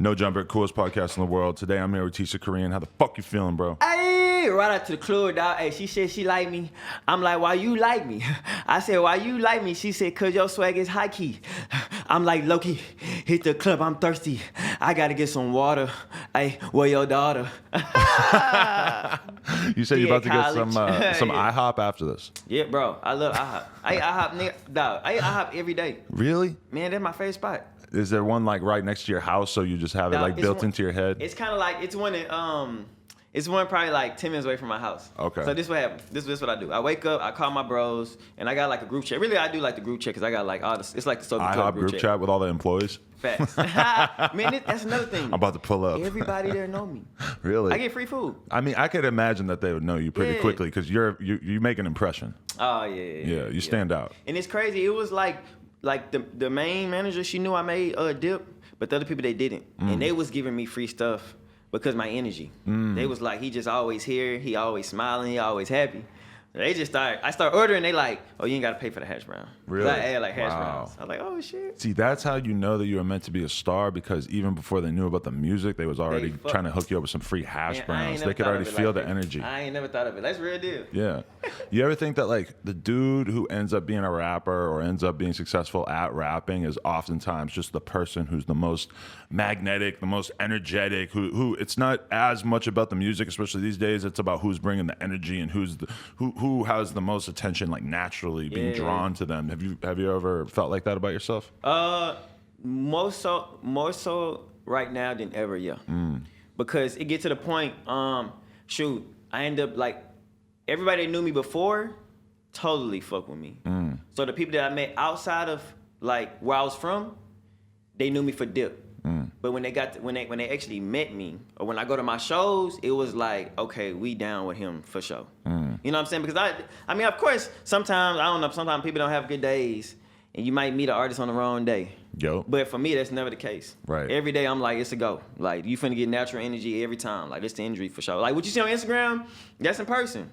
No Jumper, coolest podcast in the world. Today I'm here with Tisa Korean. How the fuck you feeling, bro? Hey, right out to the club, dog. Hey, she said she like me. I'm like, why you like me? I said, why you like me? She said, cause your swag is high key. I'm like, low-key, hit the club, I'm thirsty. I gotta get some water. Hey, where your daughter? You said you're about to get some Yeah. IHOP after this. Yeah, bro, I love IHOP. I eat IHOP, nigga, dog. I eat IHOP every day. Really? Man, that's my favorite spot. Is there one like right next to your house so you just have it Dog, like it's built one- into your head? It's kind of like, it's one probably like 10 minutes away from my house. Okay. So this what happens. This is what I do. I wake up, I call my bros, and I got like a group chat. Really, I do like the group chat because I got like all this. It's like the soapy IHOP group chat with all the employees? Facts. Man, that's another thing. I'm about to pull up. Everybody there know me. Really? I get free food. I mean, I could imagine that they would know you pretty Yeah. quickly because you make an impression. Oh yeah. Yeah, you stand out. And it's crazy. It was like the main manager, she knew I made a dip, but the other people they didn't, and they was giving me free stuff because my energy. They was like, he just always here, he always smiling, he always happy. They just started. I start ordering. They like, oh, you ain't gotta pay for the hash brown. Really? I add like hash Wow. browns. I was like, oh shit. See, that's how you know that you were meant to be a star because even before they knew about the music, they was already fuck- trying to hook you up with some free hash Man, I ain't browns. never They could thought already of it feel like the that. energy. I ain't never thought of it. That's real deal. Yeah. You ever think that like the dude who ends up being a rapper or ends up being successful at rapping is oftentimes just the person who's the most magnetic, the most energetic, who it's not as much about the music, especially these days. It's about who's bringing the energy and who has the most attention, like naturally being Yeah. drawn to them. Have you ever felt like that about yourself? More so right now than ever, yeah. Because it get to the point, shoot, I end up like everybody that knew me before totally fuck with me. So the people that I met outside of like where I was from, they knew me for dip. But when they when they actually met me, or when I go to my shows, it was like, okay, we down with him for sure. You know what I'm saying? Because I mean, of course, sometimes I don't know. Sometimes people don't have good days, and you might meet an artist on the wrong day. Yo. But for me, that's never the case. Right. Every day, I'm like, it's a go. Like, you finna get natural energy every time. Like, it's the injury for sure. Like, what you see on Instagram, that's in person.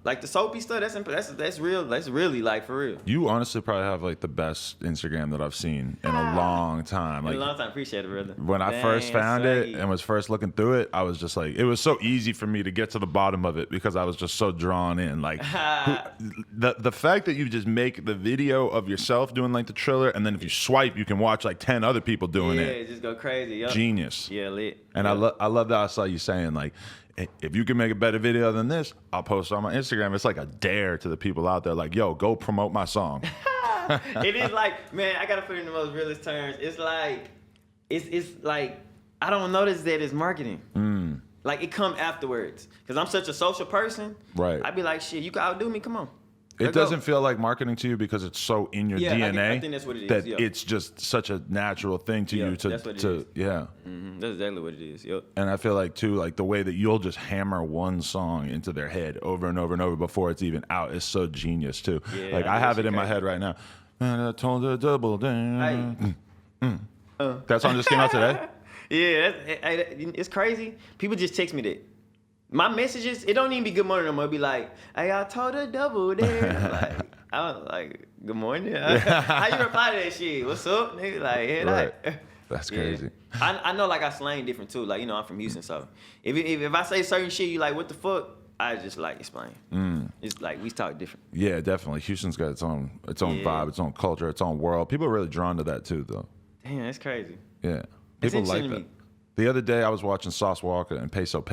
Like, the soapy stuff, that's real. That's really, like, for real. You honestly probably have like the best Instagram that I've seen in a long time. In Like a long time, appreciate it, brother. when I first found it and was first looking through it, I was just like, it was so easy for me to get to the bottom of it because I was just so drawn in. Like the fact that you just make the video of yourself doing like the Triller, and then if you swipe, you can watch like 10 other people doing Yeah, it. just go crazy. Yup. Genius. Yeah, lit. And Yup. I love that I saw you saying like, if you can make a better video than this, I'll post it on my Instagram. It's like a dare to the people out there, like, yo, go promote my song. It is like, man, I gotta put it in the most realist terms. It's like I don't notice that it's marketing. Like it come afterwards, cause I'm such a social person. Right. I'd be like, shit, you can outdo me. Come on. It Let's go. doesn't feel like marketing to you because it's so in your Yeah, DNA I think that's what it is, that yeah. it's just such a natural thing to Yeah, you to that's what it is. yeah. That's exactly what it is. Yep. And I feel like too, like the way that you'll just hammer one song into their head over and over and over before it's even out is so genius too. Yeah, like I I have think it in my it's head right now. And I told her double down. Hey. That song just came out today. Yeah, it's crazy. People just text me that. My messages, it don't even be good morning no more. It be like, hey, I told her double there. Like, I was like, good morning. How you reply to that shit? What's up, nigga? Like, yeah, Right. like. That's Yeah. crazy. I know like I slang different too. Like, you know, I'm from Houston, so if I say certain shit, you like, what the fuck? I just like explain. It's like we talk different. Yeah, definitely. Houston's got its own Yeah. vibe, its own culture, its own world. People are really drawn to that too, though. Damn, that's crazy. Yeah. It's People like interesting to that. me. The other day, I was watching Sauce Walker and Peso on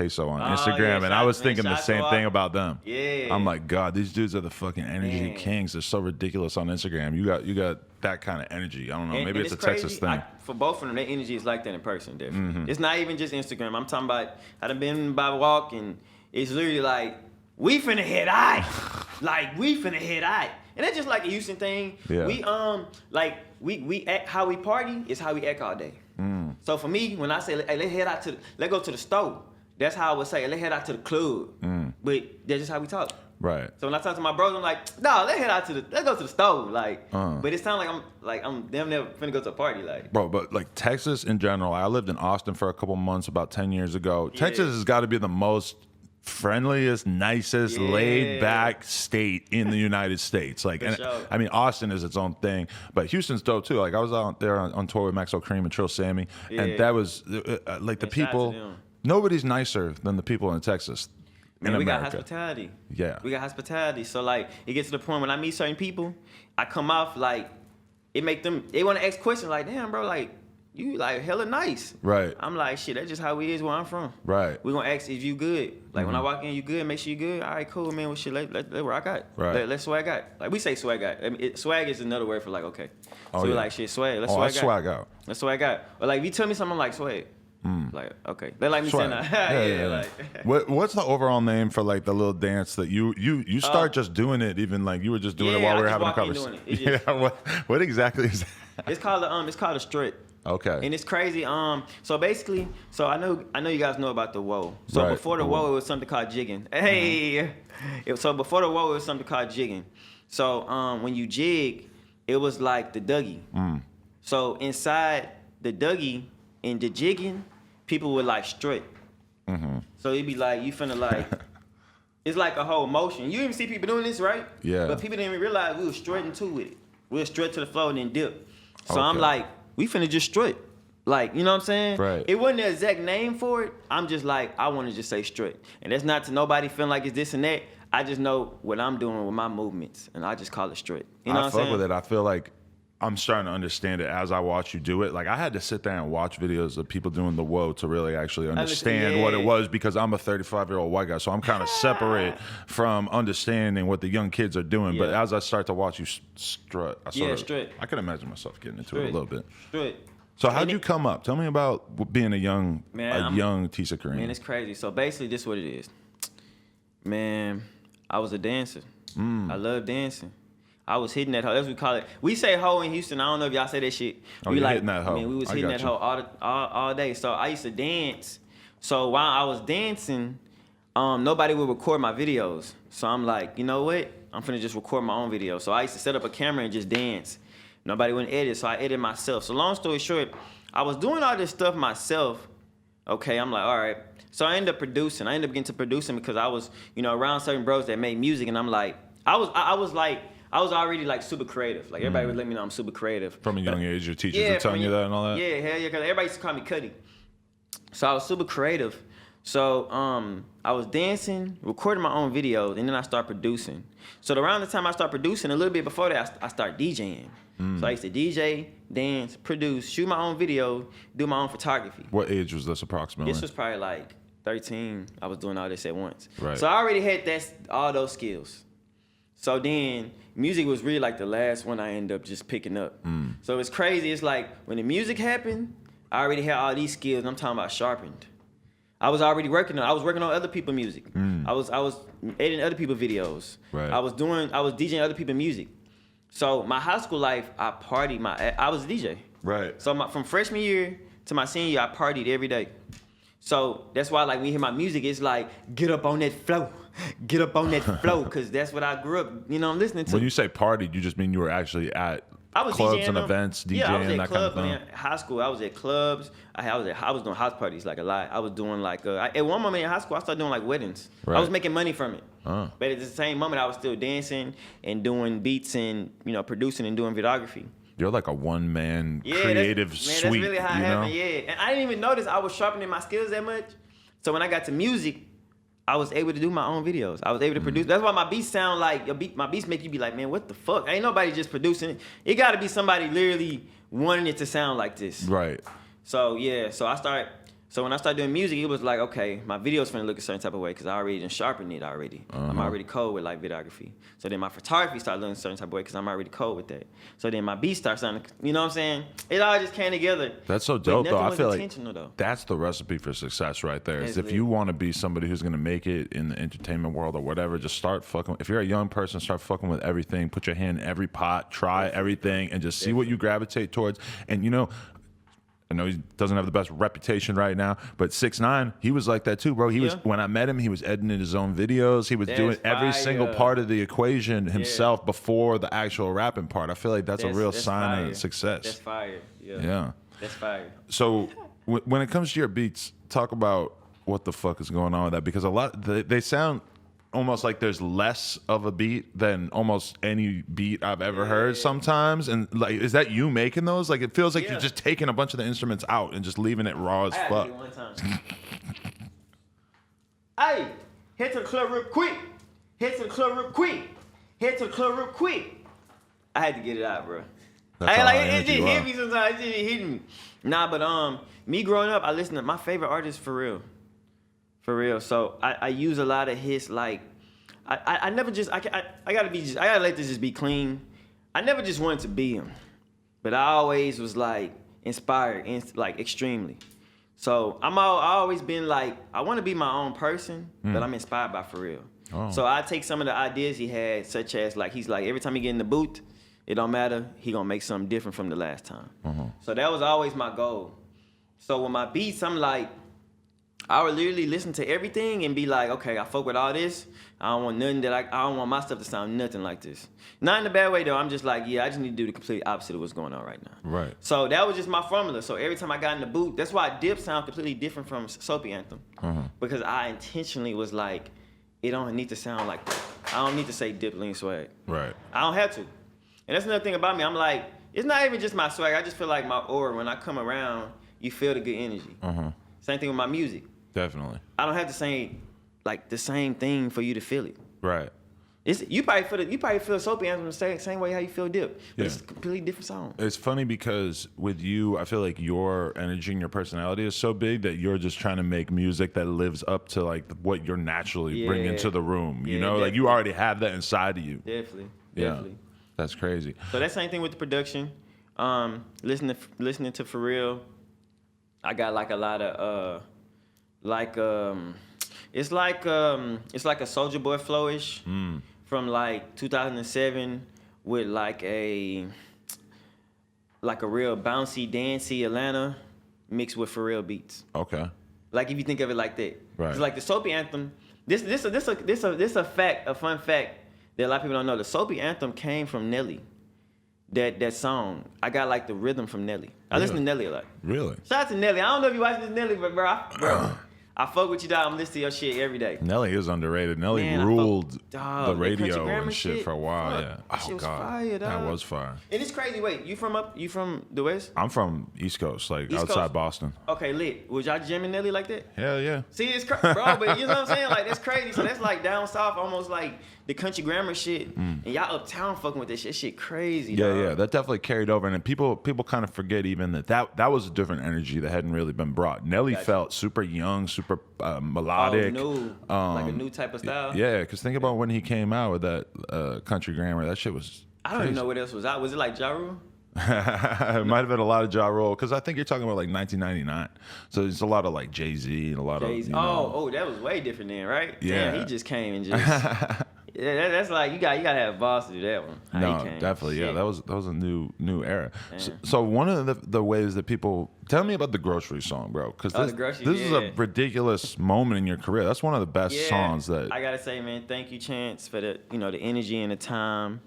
Oh, Instagram, yeah, and I was man, thinking the Sauce same Walker. thing about them. Yeah. I'm like, God, these dudes are the fucking energy Man. kings. They're so ridiculous on Instagram. You got that kind of energy. I don't know. And- Maybe and it's a crazy. Texas thing. For both of them, their energy is like that in person, definitely. Mm-hmm. It's not even just Instagram. I'm talking about, I done been by walk, and it's literally like, we finna hit eye. Like, we finna hit eye. And that's just like a Houston thing. Yeah. We act, how we party is how we act all day. So for me, when I say, hey, let's head out let's go to the store, that's how I would say, let's head out to the club. But that's just how we talk. Right. So when I talk to my bros, I'm like, no, let's go to the store. Like, but it sounds like I'm damn never finna go to a party. Like, Bro, but like Texas in general, I lived in Austin for a couple months about 10 years ago. Texas has got to be the most friendliest, nicest, laid back state in the United States. Like, and sure. I mean, Austin is its own thing, but Houston's dope too. Like, I was out there on tour with Maxo Cream and Trill Sammy, and that was like the And shout out to people. them. Nobody's nicer than the people in Texas. Man, in we got America. hospitality. Yeah. We got hospitality. So like it gets to the point when I meet certain people, I come off like it make them they want to ask questions like, damn, bro, like you like hella nice. Right. I'm like, shit, that's just how we is where I'm from. Right. We gonna ask if you good. Like when I walk in, you good, make sure you good. All right, cool, man. Well shit, let rock out. Right. Let's swag out. Like we say swag out. I mean, swag is another word for like, okay. Oh, So we're yeah. like shit, swag. Let's Oh, swag I out. swag out. Let's swag out. Or like if you tell me something, I'm like swag. Like, okay. They like me Swag. saying that. Like, what's the overall name for like the little dance that you start just doing it, even like you were just doing it while we were having a conversation? Yeah, What exactly is that? it's called a strut. Okay. And it's crazy. So basically, I know you guys know about the woah. So Right. before the woah, it was something called jigging. Hey. So before the woah, it was something called jigging. So when you jig, it was like the Dougie. So inside the Dougie and the jigging, people would like strut. So it'd be like you finna like. It's like a whole motion. You even see people doing this, right? Yeah. But people didn't even realize we were strutting to it. We were strut to the floor and then dip. So I'm Okay. like, we finna just strut. Like, you know what I'm saying? Right. It wasn't the exact name for it. I'm just like, I want to just say strut. And that's not to nobody feeling like it's this and that. I just know what I'm doing with my movements, and I just call it strut. You know I what I'm fuck saying? with it. I feel like I'm starting to understand it as I watch you do it. Like I had to sit there and watch videos of people doing the woah to really actually understand what it was, because I'm a 35-year-old white guy, so I'm kind of separate from understanding what the young kids are doing. But Yeah. as I start to watch you strut, Strut. I can imagine myself getting into it Strut. a little bit. Strut. So how'd And you come up? Tell me about being a young Tisa Korean. Man, it's crazy. So basically, this is what it is. Man, I was a dancer. I love dancing. I was hitting that hoe. That's what we call it. We say hoe in Houston. I don't know if y'all say that shit. Oh, we you're like, hitting that hoe. Man, we was I hitting got that you. hoe all day. So I used to dance. So while I was dancing, nobody would record my videos. So I'm like, you know what? I'm finna just record my own video. So I used to set up a camera and just dance. Nobody wouldn't edit, so I edited myself. So long story short, I was doing all this stuff myself. Okay, I'm like, all right. So I ended up producing. I ended up getting to producing because I was, around certain bros that made music, and I'm like, I was already like super creative. Like everybody would let me know I'm super creative. From a young age, your teachers were telling you that and all that? Yeah, hell yeah, because everybody used to call me Cuddy. So I was super creative. So I was dancing, recording my own videos, and then I started producing. So around the time I started producing, a little bit before that, I started DJing. So I used to DJ, dance, produce, shoot my own video, do my own photography. What age was this approximately? This was probably like 13. I was doing all this at once. Right. So I already had all those skills. So then music was really like the last one I ended up just picking up. So it's crazy. It's like when the music happened, I already had all these skills. I'm talking about sharpened. I was already working on other people's music. I was editing other people's videos. Right. I was DJing other people's music. So my high school life, I was a DJ. Right. So from freshman year to my senior year, I partied every day. So that's why like when you hear my music, it's like, get up on that flow. Get up on that flow, because that's what I grew up, listening to. When you say partied, you just mean you were actually at I was clubs DJing and them. events, DJing, yeah, I was at that clubs, kind of thing? Man. High school, I was at clubs. I was doing house parties like a lot. I was doing like at one moment in high school, I started doing like weddings. Right. I was making money from it. Oh. But at the same moment, I was still dancing and doing beats and producing and doing videography. You're like a one-man Yeah, creative that's suite. really how it you know? happened. Yeah, and I didn't even notice I was sharpening my skills that much. So when I got to music, I was able to do my own videos. I was able to produce. That's why my beats sound like my beats make you be like, man, what the fuck? Ain't nobody just producing it. It got to be somebody literally wanting it to sound like this. Right. So yeah, so when I started doing music, it was like, okay, my video's finna look a certain type of way because I already done sharpened it already. I'm already cold with like videography. So then my photography started looking a certain type of way because I'm already cold with that. So then my beats start sounding, you know what I'm saying? It all just came together. That's so But dope, though. nothing I was feel like intentional, though. that's the recipe for success right there. Is That's if you lit. want to be somebody who's going to make it in the entertainment world or whatever, just start fucking. If you're a young person, start fucking with everything. Put your hand in every pot, try everything, and just see what you gravitate towards. And I know he doesn't have the best reputation right now, but 6ix9ine, he was like that too, bro. He was, when I met him, he was editing his own videos. He was doing every single part of the equation himself before the actual rapping part. I feel like that's a real sign fire. of success. That's fire. Yeah. That's fire. So when it comes to your beats, talk about what the fuck is going on with that, because a lot they sound almost like there's less of a beat than almost any beat I've ever heard sometimes. And like, is that you making those? Like, it feels like you're just taking a bunch of the instruments out and just leaving it raw as fuck. One time. Hey, head to the club real quick. Head to the club real quick. Head to the club real quick. I had to get it out, bro. It just hit me sometimes. It just hit me. Nah, but me growing up, I listened to my favorite artist, Pharrell. For real. So I use a lot of his, like, I never just, I gotta let this just be clean. I never just wanted to be him, but I always was like inspired, like extremely. So I always been like, I want to be my own person, but I'm inspired by Pharrell. Oh. So I take some of the ideas he had, such as like, he's like, every time he get in the booth, it don't matter, he gonna make something different from the last time. So that was always my goal. So with my beats, I'm like, I would literally listen to everything and be like, okay, I fuck with all this. I don't want nothing I don't want my stuff to sound nothing like this. Not in a bad way though. I'm just like, yeah, I just need to do the complete opposite of what's going on right now. Right. So that was just my formula. So every time I got in the booth, that's why Dip sound completely different from Soapy Anthem. Because I intentionally was like, it don't need to sound like that. I don't need to say Dip, Lean, Swag. Right. I don't have to. And that's another thing about me. I'm like, it's not even just my swag. I just feel like my aura, when I come around, you feel the good energy. Same thing with my music. Definitely. I don't have to say like the same thing for you to feel it. Right. You probably feel Soapy Anthem the same way how you feel Dip. But it's a completely different song. It's funny because with you, I feel like your energy and your personality is so big that you're just trying to make music that lives up to like what you're naturally bringing to the room. You know, definitely. like you already have that inside of you. Definitely. That's crazy. So that same thing with the production. Listening to Pharrell, I got like a lot of it's like a Soulja Boy flowish from like 2007 with like a real bouncy, dancey Atlanta mixed with Pharrell beats. Okay. Like if you think of it like that, right? It's like the Soapy Anthem. This a fun fact that a lot of people don't know. The Soapy Anthem came from Nelly. That song, I got like the rhythm from Nelly. I listen to Nelly a lot. Really? Shout out to Nelly. I don't know if you watch this Nelly, but bro, I fuck with you, dog. I'm listening to your shit every day. Nelly is underrated. Nelly ruled the radio and shit for a while. Fuck. Yeah. That shit was fire, dog. That was fire. And it's crazy. Wait, you from the West? I'm from East Coast, like East outside Coast? Boston. Okay, lit. Was y'all jamming Nelly like that? Hell yeah. See, it's bro, but you know what I'm saying? Like that's crazy. So that's like down south, almost like the country grammar shit. And y'all uptown fucking with this shit. Shit crazy. Yeah, dog. yeah. That definitely carried over, and people kind of forget even that was a different energy that hadn't really been brought. Nelly felt super young, super melodic. New. Like a new type of style. Yeah, because think about when he came out with that country grammar. That shit was. I don't even know what else was out. Was it like Ja Rule? It might have been a lot of Ja Rule, because I think you're talking about like 1999. So it's a lot of like Jay-Z and a lot Jay-Z. of. You know, oh, that was way different then, right? Yeah. Damn, he just came and just. Yeah, that's like you gotta have balls to do that one. No, definitely. Shit. Yeah, that was a new era. So one of the ways that people tell me about the grocery song, bro, because this is a ridiculous moment in your career. That's one of the best songs that I gotta say, man. Thank you, Chance, for the the energy and the time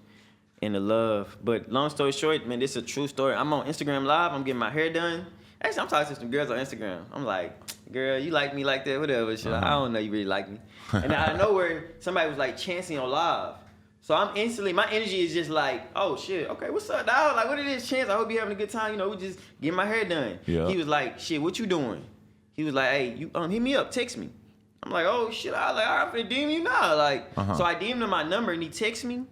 and the love. But long story short, man, this is a true story. I'm on Instagram Live. I'm getting my hair done. Actually, I'm talking to some girls on Instagram. I'm like, girl, you like me like that, whatever. Shit. I don't know you really like me. And out of nowhere, somebody was like chancing on live. So I'm instantly, my energy is just like, oh shit, okay, what's up, dog? Like, what it is, Chance? I hope you having a good time. We just getting my hair done. Yeah. He was like, shit, what you doing? He was like, hey, you hit me up, text me. I'm like, oh shit, I was like, all right, I'm finna DM you now. Like, so I DM'd him my number and he texted me.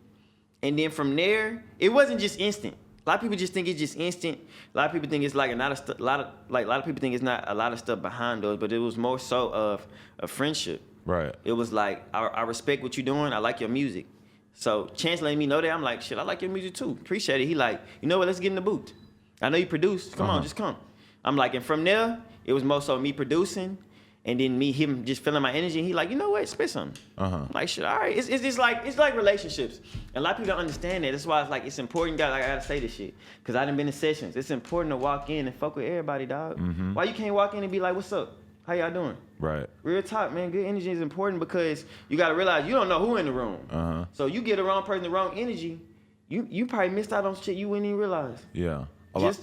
And then from there, it wasn't just instant. A lot of people just think it's just instant. A lot of people think it's like a lot of people think it's not a lot of stuff behind those, but it was more so of a friendship. Right. It was like, I respect what you're doing. I like your music. So Chance letting me know that, I'm like, shit, I like your music too. Appreciate it. He like, you know what? Let's get in the booth. I know you produce. Come on, just come. I'm like, and from there, it was more so me producing, and then him just feeling my energy. And he like, you know what? Spit something. I'm like, shit, all right. It's like relationships. And a lot of people don't understand that. That's why it's like, it's important, guys. I gotta say this shit. Cause I done been in sessions. It's important to walk in and fuck with everybody, dog. Why you can't walk in and be like, what's up? How y'all doing? Right. Real talk, man. Good energy is important because you gotta realize you don't know who in the room. So you get the wrong person, the wrong energy, you probably missed out on shit you wouldn't even realize. Yeah.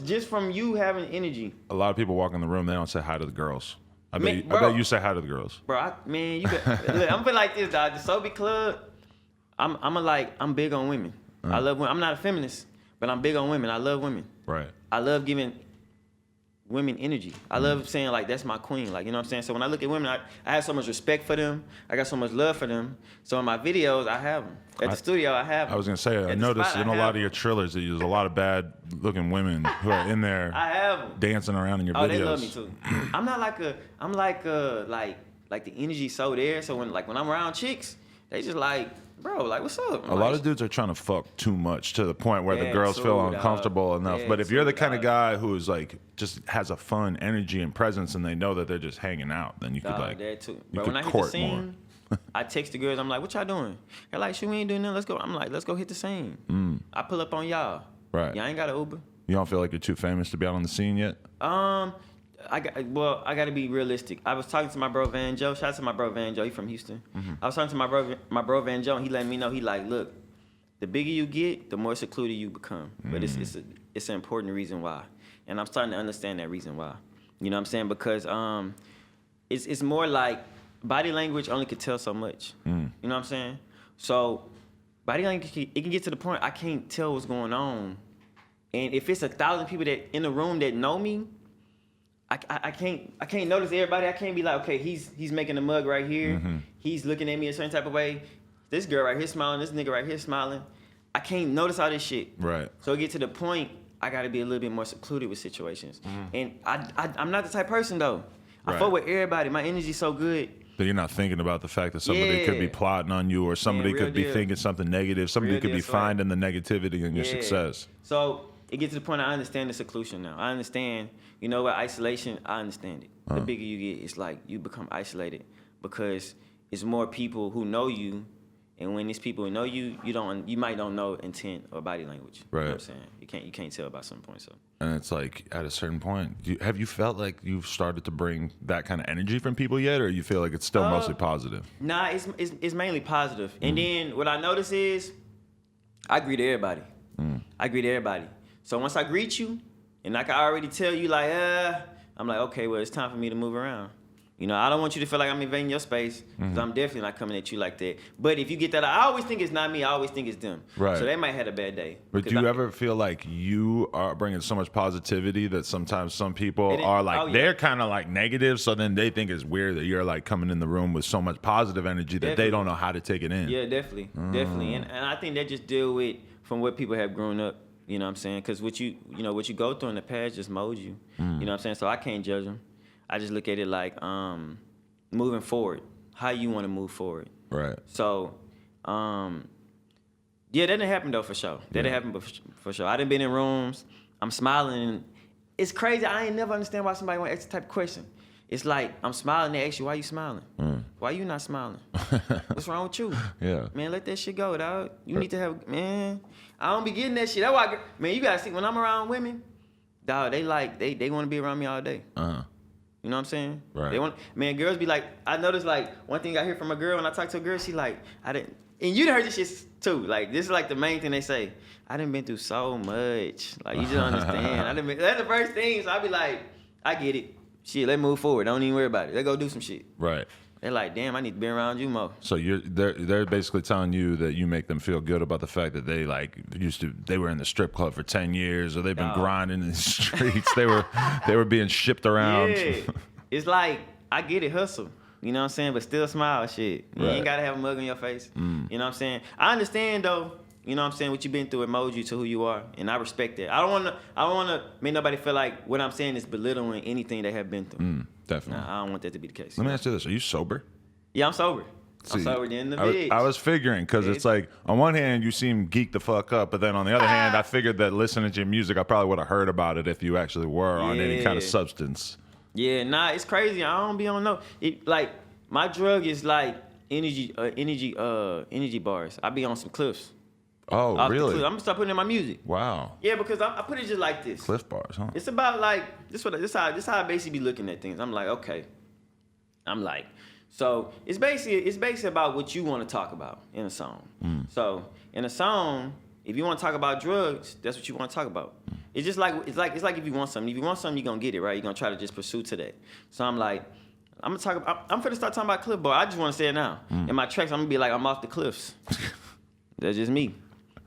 Just from you having energy. A lot of people walk in the room, they don't say hi to the girls. I Man, bet you say hi to the girls. Bro, man, you look, I'm feeling like this, dog. The Soapy Club, I'm big on women. I love women. I'm not a feminist, but I'm big on women. I love women. Right. I love giving women energy. I love saying like that's my queen. Like, you know what I'm saying? So when I look at women, I have so much respect for them. I got so much love for them. So in my videos, I have them. At the studio, I have them. I was gonna say, I noticed in a lot of your trailers that there's a lot of bad looking women who are in there I have them. dancing around in your videos. Oh, they love me too. I'm like the energy so there. So when I'm around chicks, they just like, bro, like what's up? A lot of dudes are trying to fuck too much to the point where the girls too, feel dog. uncomfortable enough. Yeah, But if you're the too, kind of dog. guy who is like just has a fun energy and presence, and they know that they're just hanging out, then you could like that too. you But could when I hit the court scene, I text the girls. I'm like, what y'all doing? They're like, shit, we ain't doing nothing. Let's go. I'm like, let's go hit the scene. I pull up on y'all. Right. Y'all ain't got an Uber. You don't feel like you're too famous to be out on the scene yet? I got to be realistic. I was talking to my bro Van Joe. Shout out to my bro Van Joe. He from Houston. I was talking to my bro Van Joe, and he let me know. He like, look, the bigger you get, the more secluded you become. But it's an important reason why, and I'm starting to understand that reason why. You know what I'm saying? Because it's more like body language only could tell so much. You know what I'm saying? So body language, it can get to the point I can't tell what's going on, and if it's 1,000 people that in the room that know me. I can't notice everybody. I can't be like, okay, he's making a mug right here. He's looking at me a certain type of way. This girl right here smiling. This nigga right here smiling. I can't notice all this shit. Right. So it get to the point I got to be a little bit more secluded with situations. And I'm not the type of person though. I fuck with everybody. My energy's so good. So you're not thinking about the fact that somebody could be plotting on you, or somebody could be thinking something negative. Somebody could be finding the negativity in your success. So it gets to the point I understand the seclusion now. I understand, you know what, isolation, I understand it. The bigger you get, it's like you become isolated because it's more people who know you, and when these people know you, you might don't know intent or body language. Right. You know what I'm saying? You can't tell about some point. So. And it's like at a certain point, have you felt like you've started to bring that kind of energy from people yet, or you feel like it's still mostly positive? Nah, it's mainly positive. And then what I notice is I greet everybody. I greet everybody. So once I greet you, and I can already tell you like, I'm like, okay, well, it's time for me to move around. You know, I don't want you to feel like I'm invading your space, because I'm definitely not coming at you like that. But if you get that, I always think it's not me. I always think it's them. Right. So they might have a bad day. But do you ever feel like you are bringing so much positivity that sometimes some people are like, they're kind of like negative, so then they think it's weird that you're like coming in the room with so much positive energy that they don't know how to take it in? Yeah, definitely. Definitely. And I think that just deal with from what people have grown up. You know what I'm saying? Because what you go through in the past just molds you. You know what I'm saying? So I can't judge them. I just look at it like moving forward, how you want to move forward. Right. So, yeah, that didn't happen though for sure. That didn't happen for sure. I done been in rooms, I'm smiling. And it's crazy. I ain't never understand why somebody want to ask the type of question. It's like I'm smiling. They ask you, why you smiling? Why you not smiling? What's wrong with you? Yeah. Man, let that shit go, dog. You need to have, man. I don't be getting that shit. That's why, man, you gotta see, when I'm around women, dog, they want to be around me all day. You know what I'm saying? Right. They want, man, girls be like, I noticed like, one thing I hear from a girl when I talk to a girl, she like, and you done heard this shit too. Like, this is like the main thing they say. I done been through so much. Like, you just don't understand. That's the first thing. So I be like, I get it. Shit, let's move forward. Don't even worry about it. Let's go do some shit. Right. They're like, damn, I need to be around you more. So they're basically telling you that you make them feel good about the fact that they like they were in the strip club for 10 years, or they've been grinding in the streets. they were being shipped around. Yeah. It's like, I get it, hustle. You know what I'm saying? But still smile, shit. You ain't gotta have a mug on your face. You know what I'm saying? I understand though. You know what I'm saying? What you've been through, it molds you to who you are, and I respect that. I don't wanna make nobody feel like what I'm saying is belittling anything they have been through. Definitely. Nah, I don't want that to be the case. Let me ask you this: are you sober? Yeah, I'm sober. See, I'm sober in the bitch. I was figuring, because it's like, on one hand, you seem geeked the fuck up, but then on the other hand, I figured that listening to your music, I probably would have heard about it if you actually were on any kind of substance. Yeah, nah, it's crazy. I don't be on no. Like, my drug is like energy bars. I be on some cliffs. Oh, really? I'm gonna start putting in my music. Wow. Yeah, because I put it just like this. Cliff bars, huh? It's about like this how I basically be looking at things. I'm like, okay. So it's basically about what you want to talk about in a song. So in a song, if you want to talk about drugs, that's what you want to talk about. It's just like it's like if you want something. If you want something, you're gonna get it, right? You're gonna try to just pursue to that. So I'm like, I'm finna start talking about cliff, but I just want to say it now. In my tracks, I'm gonna be like, I'm off the cliffs. That's just me.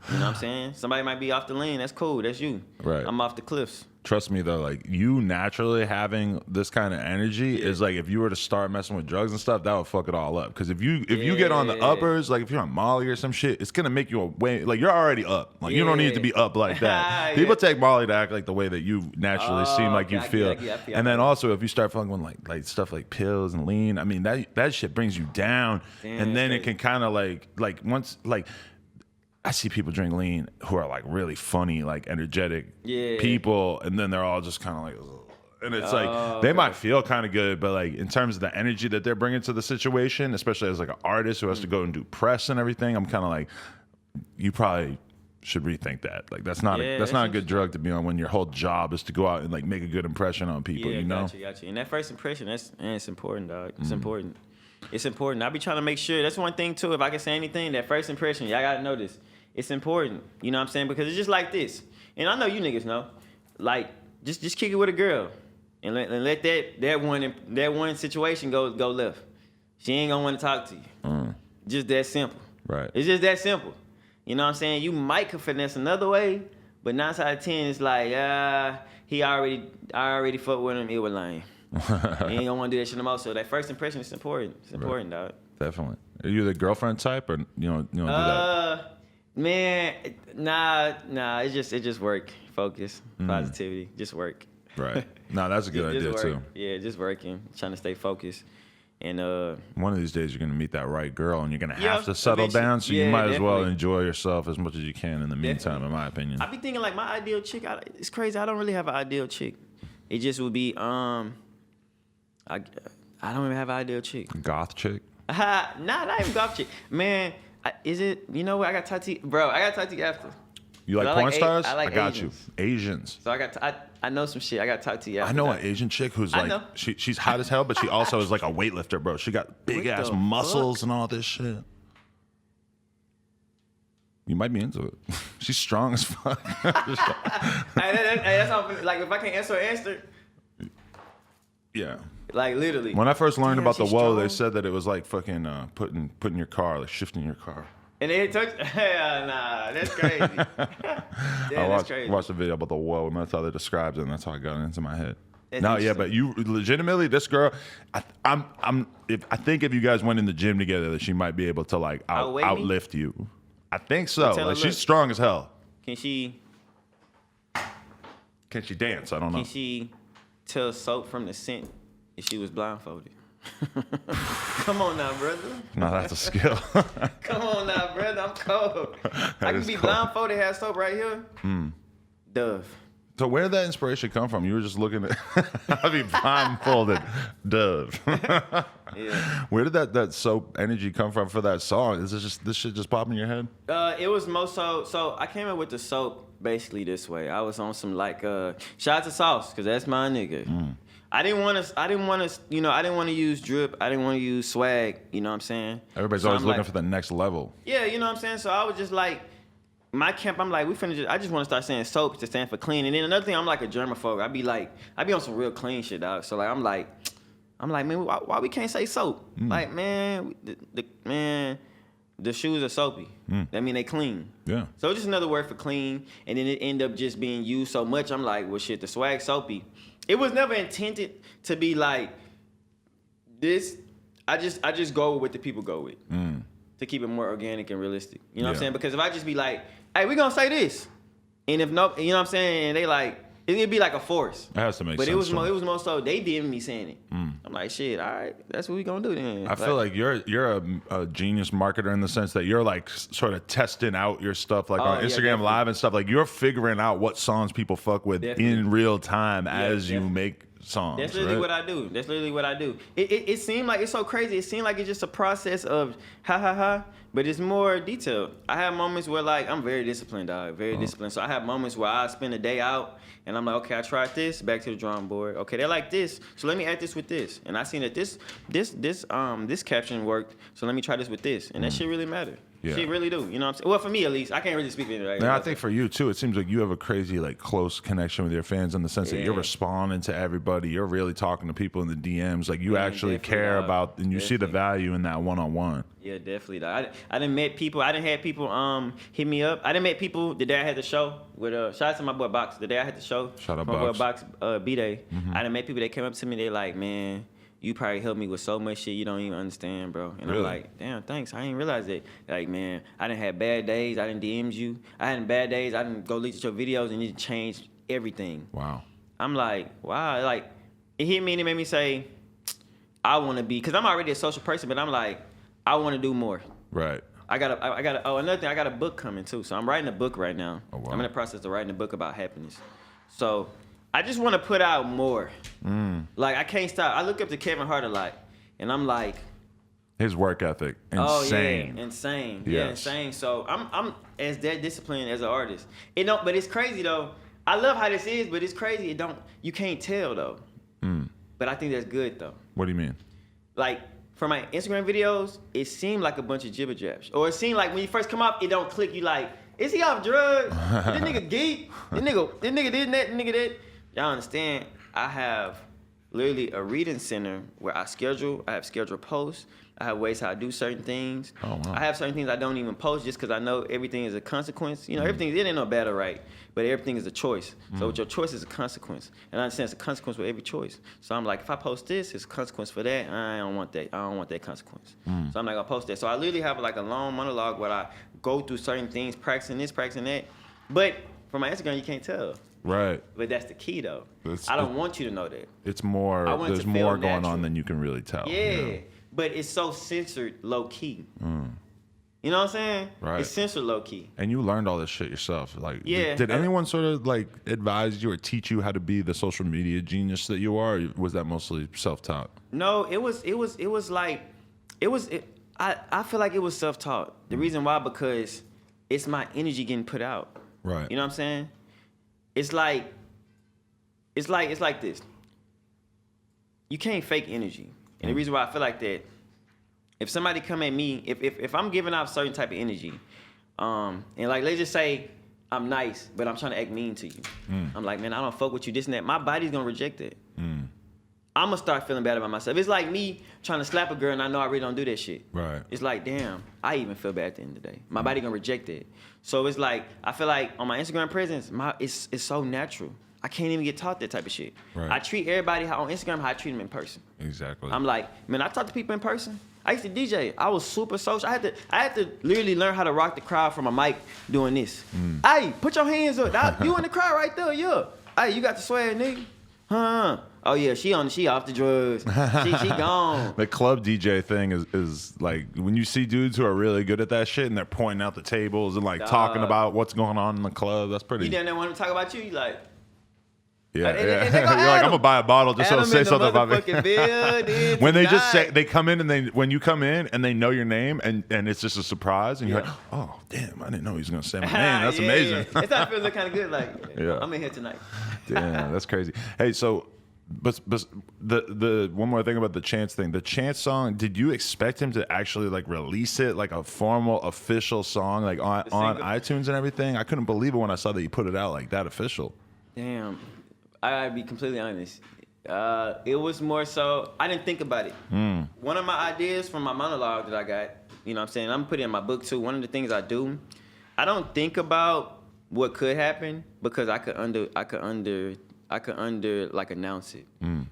You know what I'm saying? Somebody might be off the lane. That's cool. That's you. Right. I'm off the cliffs. Trust me though, like you naturally having this kind of energy is like if you were to start messing with drugs and stuff, that would fuck it all up. Because if you get on the uppers, like if you're on Molly or some shit, it's gonna make you a way like you're already up. Like you don't need to be up like that. People take Molly to act like the way that you naturally seem like you feel. And then also if you start fucking with like stuff like pills and lean, I mean that shit brings you down. Damn, and then it can kind of like once like. I see people drink lean who are like really funny, like energetic people, and then they're all just kind of like, ugh. And it's like they might feel kind of good, but like in terms of the energy that they're bringing to the situation, especially as like an artist who has to go and do press and everything, I'm kind of like, you probably should rethink that. Like that's not a good drug to be on when your whole job is to go out and like make a good impression on people. Yeah, you know, got you. And that first impression, it's important, dog. It's important. It's important. I be trying to make sure. That's one thing too. If I can say anything, that first impression, y'all gotta know this. It's important. You know what I'm saying? Because it's just like this. And I know you niggas know. Like, just kick it with a girl. And let that one situation go left. She ain't gonna want to talk to you. Just that simple. Right. It's just that simple. You know what I'm saying? You might could finesse another way, but 9 out of 10 it's like, I already fucked with him, it was lame. He ain't gonna want to do that shit no more. So that first impression is important. It's important, dog. Definitely. Are you the girlfriend type, or you don't do that? Man, nah. It's just work, focus, positivity, just work. Right. No, that's a good idea too. Yeah, just working, trying to stay focused, and one of these days you're gonna meet that right girl, and you're gonna have to settle eventually. down. So you might as well enjoy yourself as much as you can in the meantime, in my opinion. I be thinking like my ideal chick. It's crazy. I don't really have an ideal chick. It just would be I don't even have an ideal chick. Goth chick. Nah, not even goth chick. Man, is it? You know what? I got to talk to you, bro. I got to talk to you after. You like porn stars? I like got Asians. you. Asians. So I know some shit. I got to talk to you after. I know an Asian chick who's like she's hot as hell, but she also is like a weightlifter, bro. She got big ass muscles and all this shit. You might be into it. She's strong as fuck. That's how, like if I can't answer. Yeah. Like literally. When I first learned about the woah, they strong. said that it was like fucking putting your car, like shifting your car. And it took, nah, that's crazy. I watched a video about the woah, and that's how they described it, and that's how I got it into my head. That's but you legitimately, this girl, I think if you guys went in the gym together, that she might be able to like outlift you. I think so. Like she's strong as hell. Can she dance? I don't know. Can she tell soap from the scent if she was blindfolded? Come on now, brother. No, that's a skill. Come on now, brother. I'm cold. I can be blindfolded, have soap right here. Dove. So where did that inspiration come from? You were just looking at I'll be blindfolded. Dove. Yeah. Where did that soap energy come from for that song? Is this shit just pop in your head? It was most so I came up with the soap basically this way. I was on some like shout out to Sauce, because that's my nigga. I didn't want to use drip. I didn't want to use swag. You know what I'm saying? Everybody's always looking for the next level. Yeah, you know what I'm saying? So I was just like, my camp, I'm like, I just want to start saying soap to stand for clean. And then another thing, I'm like a germaphobe. I be on some real clean shit, dog. So like, I'm like, man, why we can't say soap? Like, man, the shoes are soapy. That mean they clean. Yeah. So it's just another word for clean. And then it ended up just being used so much. I'm like, well, shit, the swag soapy. It was never intended to be like this. I just go with what the people go with to keep it more organic and realistic. You know what I'm saying? Because if I just be like, hey, we gonna say this, and if no, you know what I'm saying, and they like, it'd be like a force. It has to make sense. But it was more so they did me saying it. I'm like, shit, all right, that's what we gonna do then. I feel like you're a genius marketer in the sense that you're like sort of testing out your stuff like on Instagram Live and stuff. Like you're figuring out what songs people fuck with in real time as you make songs. That's literally what I do. That's literally what I do. It seemed like it's so crazy. It seemed like it's just a process of ha, but it's more detailed. I have moments where like I'm very disciplined, dog. Very disciplined. So I have moments where I spend a day out and I'm like, okay, I tried this, back to the drawing board. Okay, they like this, so let me add this with this. And I seen that this caption worked, so let me try this with this. And that shit really mattered. Yeah. She really do. You know what I'm saying? Well, for me at least, I can't really speak for anybody. And I think for you too, it seems like you have a crazy like close connection with your fans in the sense that you're Yeah. responding to everybody. You're really talking to people in the DMs. Like you Yeah, actually definitely, care dog. about, and you see the value in that one-on-one. Yeah, definitely. Dog. I done met people. I done had people hit me up. I done met people the day I had the show with shout out to my boy Box. The day I had the show, Shout out my boy Box. Box B-Day. I done met people that came up to me. They like, man, you probably helped me with so much shit you don't even understand, bro. And Really? I'm like, damn, thanks. I didn't realize that. Like, man, I done had bad days. I done DM'd you. I had bad days. I done go look at your videos and it changed everything. Wow. I'm like, wow. Like, it hit me and it made me say, I want to be, because I'm already a social person, but I'm like, I want to do more. Right. Another thing, I got a book coming too. So I'm writing a book right now. Oh, wow. I'm in the process of writing a book about happiness. So I just want to put out more. Like, I can't stop. I look up to Kevin Hart a lot, and I'm like, His work ethic, insane. oh yeah, insane. Yeah, Yes. insane. So I'm as that disciplined as an artist. But it's crazy though. I love how this is, but it's crazy. You can't tell though. But I think that's good though. What do you mean? Like, for my Instagram videos, it seemed like a bunch of jibber jabs. Or it seemed like when you first come up, it don't click. You like, is he off drugs? This nigga geek? This nigga did that, nigga that. Y'all understand? I have literally a reading center where I have scheduled posts. I have ways how I do certain things. Oh, wow. I have certain things I don't even post just because I know everything is a consequence. You know, everything, it ain't no bad or right, but everything is a choice. So with your choice is a consequence. And I understand it's a consequence with every choice. So I'm like, if I post this, it's a consequence for that. I don't want that. I don't want that consequence. So I'm not gonna post that. So I literally have like a long monologue where I go through certain things, practicing this, practicing that. But for my Instagram, you can't tell. Right. But that's the key though. I don't want you to know that. It's more, I want it there's to feel more going natural. on than you can really tell. Yeah. you know? But it's so censored low key. You know what I'm saying? Right. It's censored low key. And you learned all this shit yourself. Like, Yeah. did anyone sort of like advise you or teach you how to be the social media genius that you are? Or was that mostly self-taught? No, I feel like it was self-taught. The reason why, because it's my energy getting put out. Right. You know what I'm saying? It's like this. You can't fake energy. And the reason why I feel like that, if somebody come at me, if I'm giving out certain type of energy, and like let's just say I'm nice, but I'm trying to act mean to you. I'm like, man, I don't fuck with you, this and that. My body's gonna reject it. I'm gonna start feeling bad about myself. It's like me trying to slap a girl and I know I really don't do that shit. Right. It's like, damn, I even feel bad at the end of the day. My body gonna reject it. So it's like, I feel like on my Instagram presence, it's so natural. I can't even get taught that type of shit. Right. I treat everybody on Instagram how I treat them in person. Exactly. I'm like, man, I talk to people in person. I used to DJ. I was super social. I had to literally learn how to rock the crowd from a mic doing this. Hey, put your hands up. You in the crowd right there, yeah. Hey, you got the swag, nigga. Huh? Oh yeah, she off the drugs. She gone. The club DJ thing is like when you see dudes who are really good at that shit and they're pointing out the tables and like talking about what's going on in the club. That's pretty. You down there want to talk about you? You like. Yeah, And yeah. they go, You're like, I'm Adam. gonna buy a bottle just so Adam say in the something about me. motherfucking building When they just tonight. say they come in and when you come in and they know your name and it's just a surprise and you're Yeah. like, oh damn, I didn't know he was gonna say my name. That's Yeah, amazing. Yeah. It's not feeling kind of good. Like, Yeah. I'm in here tonight. Damn, that's crazy. Hey, so but the one more thing about the Chance thing. The Chance song, did you expect him to actually like release it like a formal official song like on single? iTunes and everything? I couldn't believe it when I saw that you put it out like that official. Damn. I gotta be completely honest. It was more so, I didn't think about it. One of my ideas from my monologue that I got, you know what I'm saying, I'm putting in my book too. One of the things I do, I don't think about what could happen because I could like announce it.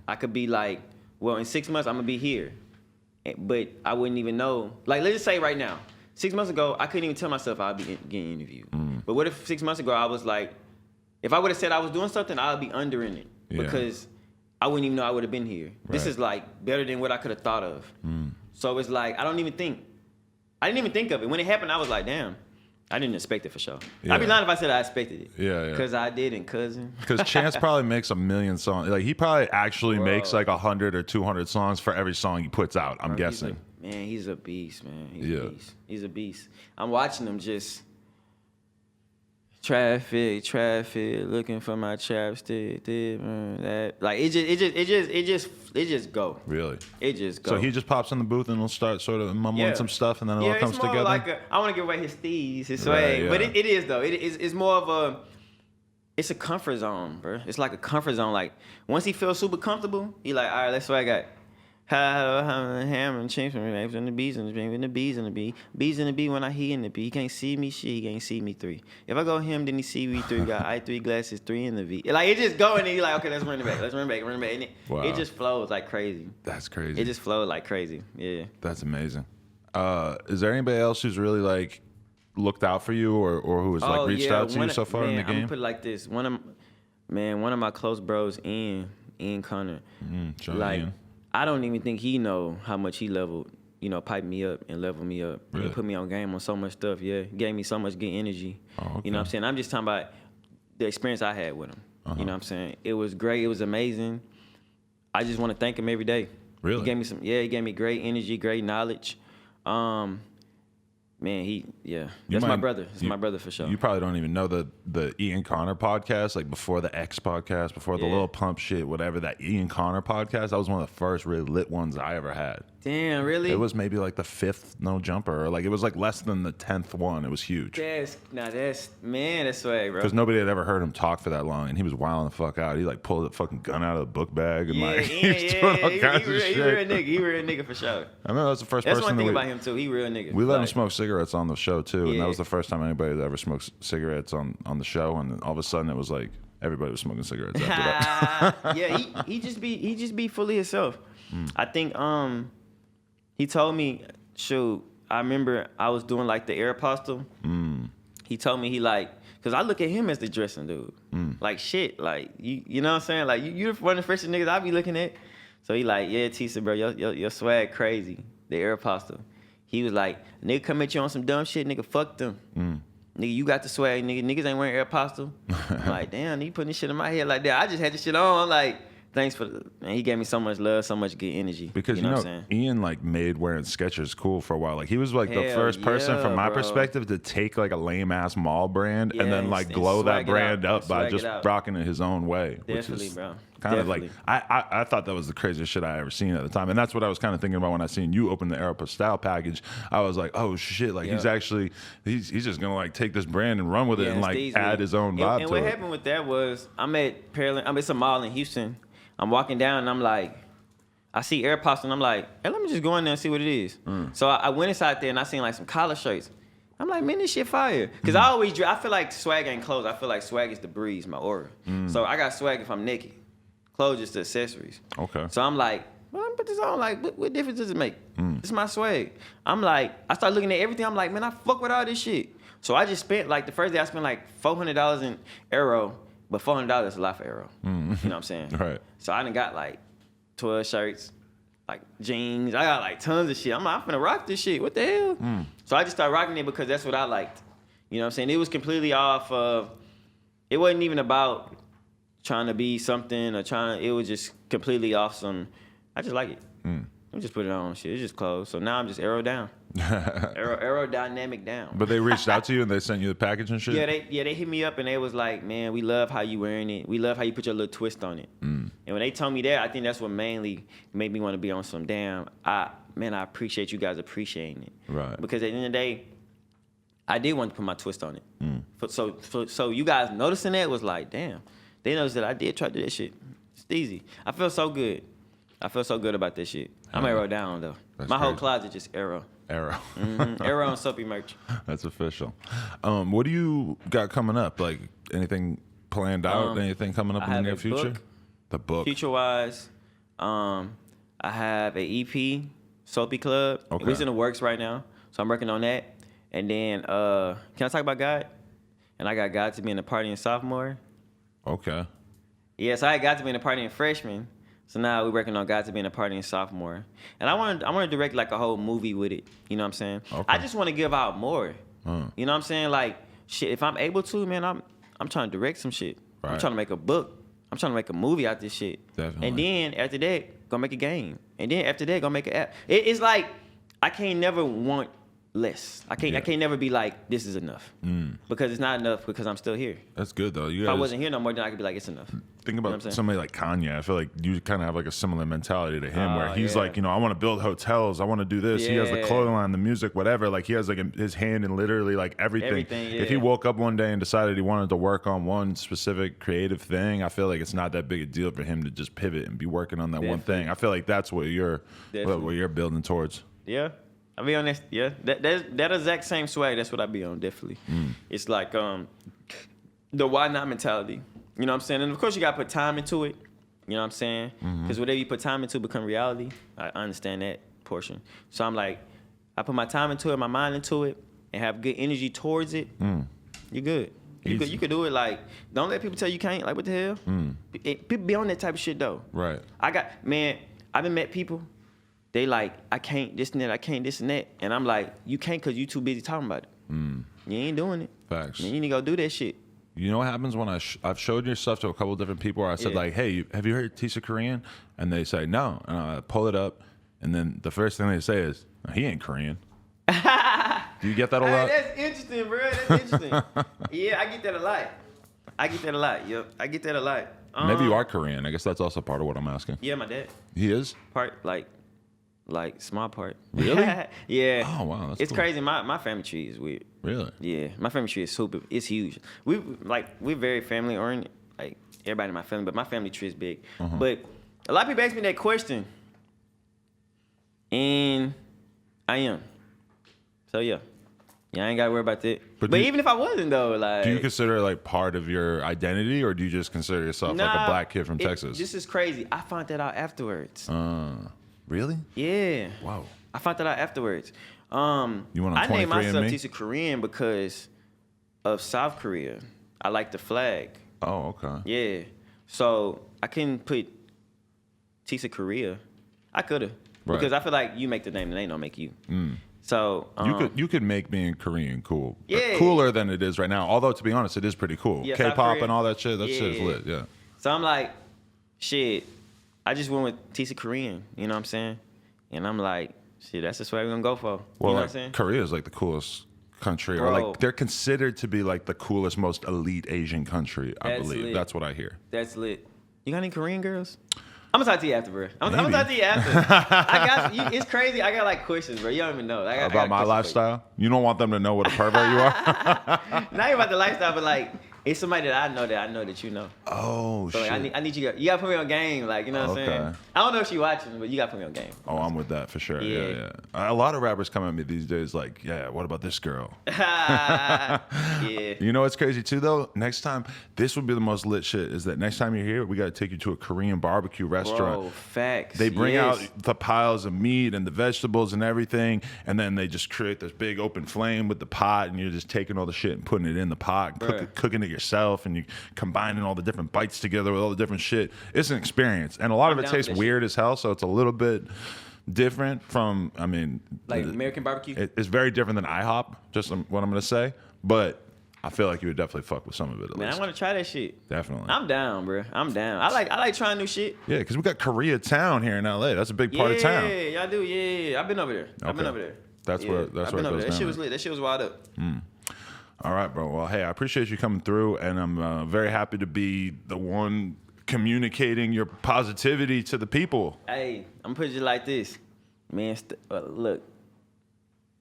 I could be like, well, in 6 months I'm gonna be here. But I wouldn't even know. Like, let's just say right now, 6 months ago, I couldn't even tell myself I'd be getting interviewed. But what if 6 months ago I was like, if I would have said I was doing something, I would be under in it because I wouldn't even know I would have been here. Right. This is like better than what I could have thought of. So it's like, I didn't even think of it. When it happened, I was like, damn, I didn't expect it for sure. Yeah. I'd be lying if I said I expected it. Yeah. Because I didn't, cousin. Because Chance probably makes a million songs. Like he probably actually makes like 100 or 200 songs for every song he puts out. I'm guessing. He's a beast, man. He's a beast. I'm watching him just Traffic, looking for my chapstick, that. Like it just go. Really? It just go. So he just pops in the booth and he'll start sort of mumbling some stuff, and then it all comes it's more together. like I want to give away his steez, his swag, but it is though. It's more of it's a comfort zone, bro. It's like a comfort zone. Like once he feels super comfortable, he like, all right, let's swag out. Hammer and change from and the bees in the bee, and the bees in the bee. Bees in the bee when he in the bee. He can't see me, shit, he can't see me 3. If I go him, then he see me 3. Got I 3 glasses, 3 in the V. Like it just going and he like, okay, let's run it back. And it just flows like crazy. That's crazy. It just flows like crazy. Yeah. That's amazing. Is there anybody else who's really like looked out for you or who has like reached out to you so far in the game? I'm gonna put it like this. One of my close bros, Ian Connor. Like Ian. I don't even think he know how much he leveled, piped me up and leveled me up. Really? He put me on game on so much stuff, yeah. He gave me so much good energy. Oh, okay. You know what I'm saying? I'm just talking about the experience I had with him. You know what I'm saying? It was great. It was amazing. I just want to thank him every day. Really? He gave me great energy, great knowledge. Man, that's my brother. That's my brother for sure. You probably don't even know the Ian Connor podcast, like before the X podcast, before the Little Pump shit, whatever, that Ian Connor podcast, that was one of the first really lit ones I ever had. Damn, really? It was maybe like the 5th No Jumper, or like it was like less than the 10th one. It was huge. That's swag, bro. Because nobody had ever heard him talk for that long, and he was wilding the fuck out. He like pulled a fucking gun out of the book bag and he was doing all kinds of shit. He real nigga for sure. I remember that was the first That's person one thing about him too. He real nigga. We let him smoke cigarettes on the show too, and Yeah. that was the first time anybody had ever smoked cigarettes on the show. And then all of a sudden, it was like everybody was smoking cigarettes after that. Yeah, he just be fully himself. I think he told me, shoot, I remember I was doing like the Aeropostale. He told me because I look at him as the dressing dude. Like shit, like you know what I'm saying? Like you one of the freshest niggas I be looking at. So he like, yeah, Tisa, bro, your swag crazy. The Aeropostale. He was like, nigga come at you on some dumb shit, nigga, fuck them. Nigga, you got the swag, nigga. Niggas ain't wearing Aeropostale. I'm like, damn, nigga putting this shit in my head like that. I just had this shit on. I'm like, thanks for and he gave me so much love, so much good energy. Because you know what I'm saying? Ian like made wearing Skechers cool for a while. Like he was like the first person from my perspective to take like a lame ass mall brand and then like glow that brand up by just rocking it his own way. Definitely, which is bro. Kind of like I thought that was the craziest shit I ever seen at the time, and that's what I was kind of thinking about when I seen you open the Aeropostale package. I was like, oh shit, like he's just gonna like take this brand and run with it and like add his own vibe to it. And what happened with that was I'm at some mall in Houston. I'm walking down and I'm like, I see Aeropostale and I'm like, hey, let me just go in there and see what it is. So I went inside there and I seen like some collar shirts. I'm like, man, this shit fire. Because I feel like swag ain't clothes. I feel like swag is the breeze, my aura. So I got swag if I'm naked. Clothes just accessories. Okay. So I'm like, well, let me put this on. Like, what difference does it make? This is my swag. I'm like, I start looking at everything. I'm like, man, I fuck with all this shit. So I just spent, like, the first day I spent like $400 in Aero, but $400 is a lot for Aero. You know what I'm saying? Right. So I done got like 12 shirts, like jeans. I got like tons of shit. I'm like, I'm finna rock this shit. What the hell? So I just started rocking it because that's what I liked. You know what I'm saying? It was completely off of, it wasn't even about trying to be something or it was just completely off some, I just like it. I just put it on shit. It's just clothes. So now I'm just Aero down. Aerodynamic down. But they reached out to you and they sent you the package and shit? Yeah, they hit me up and they was like, man, we love how you wearing it. We love how you put your little twist on it. And when they told me that, I think that's what mainly made me want to be on some damn, I appreciate you guys appreciating it. Right. Because at the end of the day, I did want to put my twist on it. So you guys noticing that was like, damn. They noticed that I did try to do that shit. It's easy. I feel so good. I feel so good about this shit. I'm Aero down, though. My whole closet just Aero. Aero. Aero and soapy merch. That's official. What do you got coming up? Like, anything planned out? Anything coming up in the near future? The book. Future-wise, I have an EP, Soapy Club. Okay. It's in the works right now, so I'm working on that. And then, can I talk about God? And I got God to be in the party in sophomore. Okay. Yeah, so I got to be in a party in freshman. So now we're working on God to be in a party in sophomore. And I want to direct like a whole movie with it. You know what I'm saying? Okay. I just want to give out more. You know what I'm saying? Like, shit, if I'm able to, man, I'm trying to direct some shit. Right. I'm trying to make a book. I'm trying to make a movie out this shit. Definitely. And then after that, gonna make a game. And then after that, gonna make an app. It's like, I can't never want less. I can't never be like, this is enough. Because it's not enough because I'm still here. That's good though. If I wasn't here no more, then I could be like, it's enough. Think about somebody like Kanye. I feel like you kind of have like a similar mentality to him, where he's like, I want to build hotels. I want to do this. He has the clothing line, the music, whatever. Like he has like his hand in literally like everything. If he woke up one day and decided he wanted to work on one specific creative thing, I feel like it's not that big a deal for him to just pivot and be working on that one thing. I feel like that's what you're building towards. Yeah. I'll be honest, that exact same swag, that's what I be on, definitely. It's like the why not mentality. You know what I'm saying? And of course you gotta put time into it. You know what I'm saying? Because whatever you put time into become reality. I understand that portion. So I'm like, I put my time into it, my mind into it, and have good energy towards it. You're good. You could do it. Like, don't let people tell you can't. Like, what the hell? People be on that type of shit though. Right. I've been met people. They like, I can't this and that, I can't this and that. And I'm like, you can't because you too busy talking about it. You ain't doing it. Facts. Man, you need to go do that shit. You know what happens when I've showed your stuff to a couple different people where I said like, hey, have you heard Tisa Korean? And they say, no. And I pull it up. And then the first thing they say is, he ain't Korean. Do you get that a lot? That's interesting, bro. That's interesting. Yeah, I get that a lot. Yep, I get that a lot. Maybe you are Korean. I guess that's also part of what I'm asking. Yeah, my dad. He is? Part, like small part. Really? Yeah. Oh, wow. That's it's cool. crazy. My family tree is weird. Really? Yeah. My family tree is super. It's huge. We're very family oriented. Like, everybody in my family, but my family tree is big. But a lot of people ask me that question. And I am. So, yeah. Yeah, I ain't got to worry about that. But even if I wasn't, though, like... Do you consider it, like, part of your identity, or do you just consider yourself, like, a black kid from Texas? This is crazy. I found that out afterwards. Really? Yeah. Wow. I found that out afterwards. You went on I named 23 myself and Me? Tisa Korean because of South Korea. I like the flag. Oh, okay. Yeah. So I couldn't put Tisa Korea. I could have. Right. Because I feel like you make the name and they don't make you. So you could make being Korean cool. Yeah. Cooler than it is right now. Although, to be honest, it is pretty cool. Yeah, South K-pop Korea. and all that shit, that shit is lit, yeah. So I'm like, shit, I just went with Tisa Korean, you know what I'm saying? And I'm like, shit, that's the swag we're gonna go for. Well, you know what like, I'm saying? Korea is like the coolest country, or Bro. like they're considered to be like the coolest, most elite Asian country, I That's believe. lit. That's what I hear. That's lit. You got any Korean girls? I'm gonna talk to you after, bro. I'm gonna Maybe. talk to you after. I got you. It's crazy. I got like questions, bro. You don't even know. I got About my questions for you. lifestyle? You don't want them to know what a pervert you are? Not even about the lifestyle, but like it's somebody that I know that you know. Oh, So shit. like, I need you. You gotta put me on game, like you know what I'm saying. Okay. I don't know if she watching, but you gotta put me on game. Oh, I'm with that for sure. Yeah, Yeah. yeah. A lot of rappers come at me these days like, yeah, what about this girl? Yeah. You know what's crazy too, though? Next time, this would be the most lit shit, is that next time you're here, we got to take you to a Korean barbecue restaurant. Bro, facts. They bring Yes. out the piles of meat and the vegetables and everything, and then they just create this big open flame with the pot, and you're just taking all the shit and putting it in the pot, and Bruh. cooking it yourself, and you combining all the different bites together with all the different shit. It's an experience, and a lot of it down tastes with that weird as hell, so it's a little bit different from, I mean... Like American barbecue. It's very different than IHOP, just what I'm going to say, but I feel like you would definitely fuck with some of it at Man, least. I want to try that shit. Definitely. I'm down, bro. I'm down. I like trying new shit. Yeah, because we got Koreatown here in LA. That's a big part of town. Yeah, y'all do. Yeah. I've been over there. I've been Okay. over there. That's Yeah, where that's I've where been it over goes there. That down shit was there. lit. That shit was wild up. All right, bro. Well, hey, I appreciate you coming through, and I'm very happy to be the one communicating your positivity to the people. Hey, I'm putting it like this, man. Look,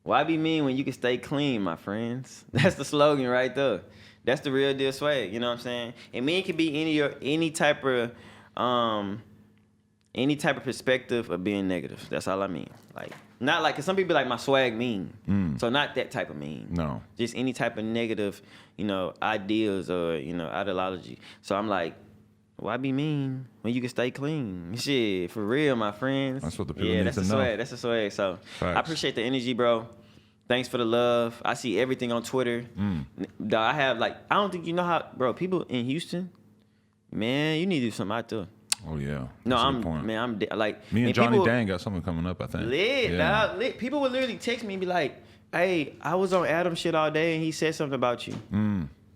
why be mean when you can stay clean, my friends? That's the slogan right there. That's the real deal swag. You know what I'm saying? And mean can be any type of perspective of being negative. That's all I mean. Like, not like, cause some people like my swag mean. So not that type of mean. No. Just any type of negative, ideas or ideology. So I'm like, why be mean when you can stay clean? Shit, for real, my friends. That's what the people yeah, need that's to the know. swag. That's the swag. So Facts. I appreciate the energy, bro. Thanks for the love. I see everything on Twitter. Dog, I have I don't think you know how, bro. People in Houston, man, you need to do something out there. Oh yeah. No, That's a good point. Me and Johnny Dang got something coming up, I think. Lit, Yeah. dog, lit. People would literally text me and be like, "Hey, I was on Adam shit all day and he said something about you."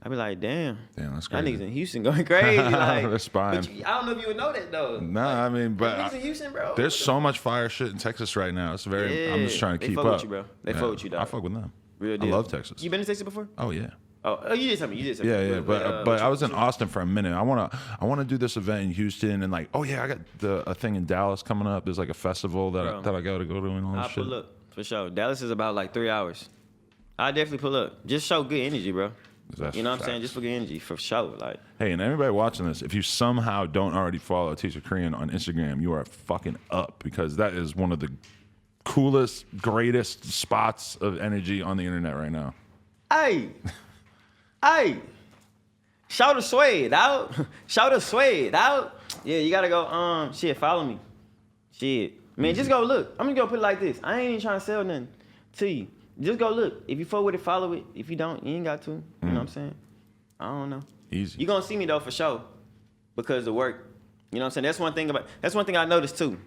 I be like, damn. Damn, that's Y'all crazy. niggas in Houston going crazy. Like, They're spying. I don't know if you would know that though. Nah, I mean, but niggas in Houston, bro. there's so much fire shit in Texas right now. It's very. I'm just trying to keep fuck up. with you, bro. They fuck with you, dog. I fuck with them. Real deal. I love Texas. You been to Texas before? Oh yeah. Oh, you did something. Yeah. But I was in Austin for a minute. I wanna do this event in Houston and like, oh yeah, I got a thing in Dallas coming up. There's like a festival that I got to go to and all this I'll shit. pull up for sure. Dallas is about like 3 hours. I definitely pull up. Just show good energy, bro. That's you know what I'm facts. saying? Just for good energy, for sure. Like, Hey, and everybody watching this, if you somehow don't already follow Tisa Korean on Instagram, you are fucking up because that is one of the coolest, greatest spots of energy on the internet right now. hey, shout a Suede out. Shout a Suede out. Yeah, you gotta go. Shit, follow me. Shit, man, just go look. I'm gonna go put it like this. I ain't even trying to sell nothing to you. Just go look. If you fuck with it, follow it. If you don't, you ain't got to. You know what I'm saying? I don't know. Easy. You gonna see me though for sure, because of work. You know what I'm saying? That's one thing I noticed too.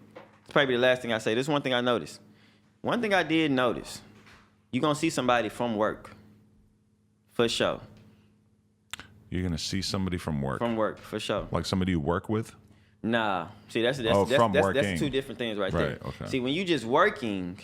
It's probably the last thing I say. This is one thing I noticed. One thing I did notice. You gonna see somebody from work. For sure. You're gonna see somebody from work. From work, for sure. Like somebody you work with. Nah. See, that's from working. that's two different things right there. Okay. See, when you just working,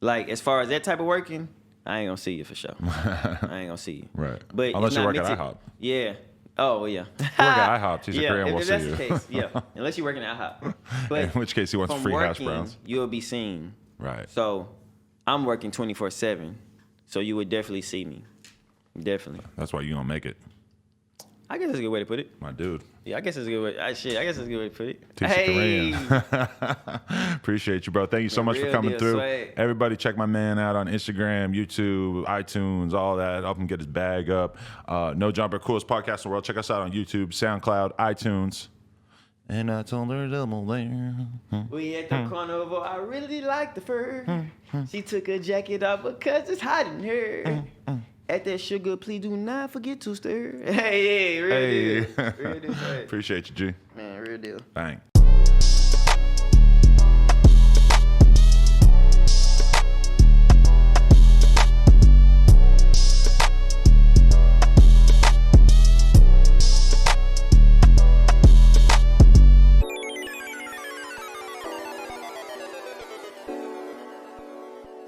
like as far as that type of working, I ain't gonna see you for sure. I ain't gonna see you. Right. But Unless it's you not work at meant IHOP. Yeah. Oh well, yeah. If you work at IHOP, Tisa Korean if will see that's you. the case, yeah. Unless you're working at IHOP. But In which case he wants from free hash working, browns. You'll be seen. Right. So I'm working 24/7, so you would definitely see me. Definitely. That's why you gonna make it, I guess that's a good way to put it. my dude. Yeah, I guess it's a good way. I guess it's a good way to put it. Tisa Korean. Appreciate you, bro. Thank you so much for Real coming deal, through. swag. Everybody check my man out on Instagram, YouTube, iTunes, all that. Help him get his bag up. No Jumper, coolest podcast in the world. Check us out on YouTube, SoundCloud, iTunes. And I told her double there. We at the carnival. I really like the fur. She took her jacket off because it's hot in here. At that sugar, please do not forget to stir. Hey, real deal. Real deal. Appreciate you, G. Man, real deal. Bang.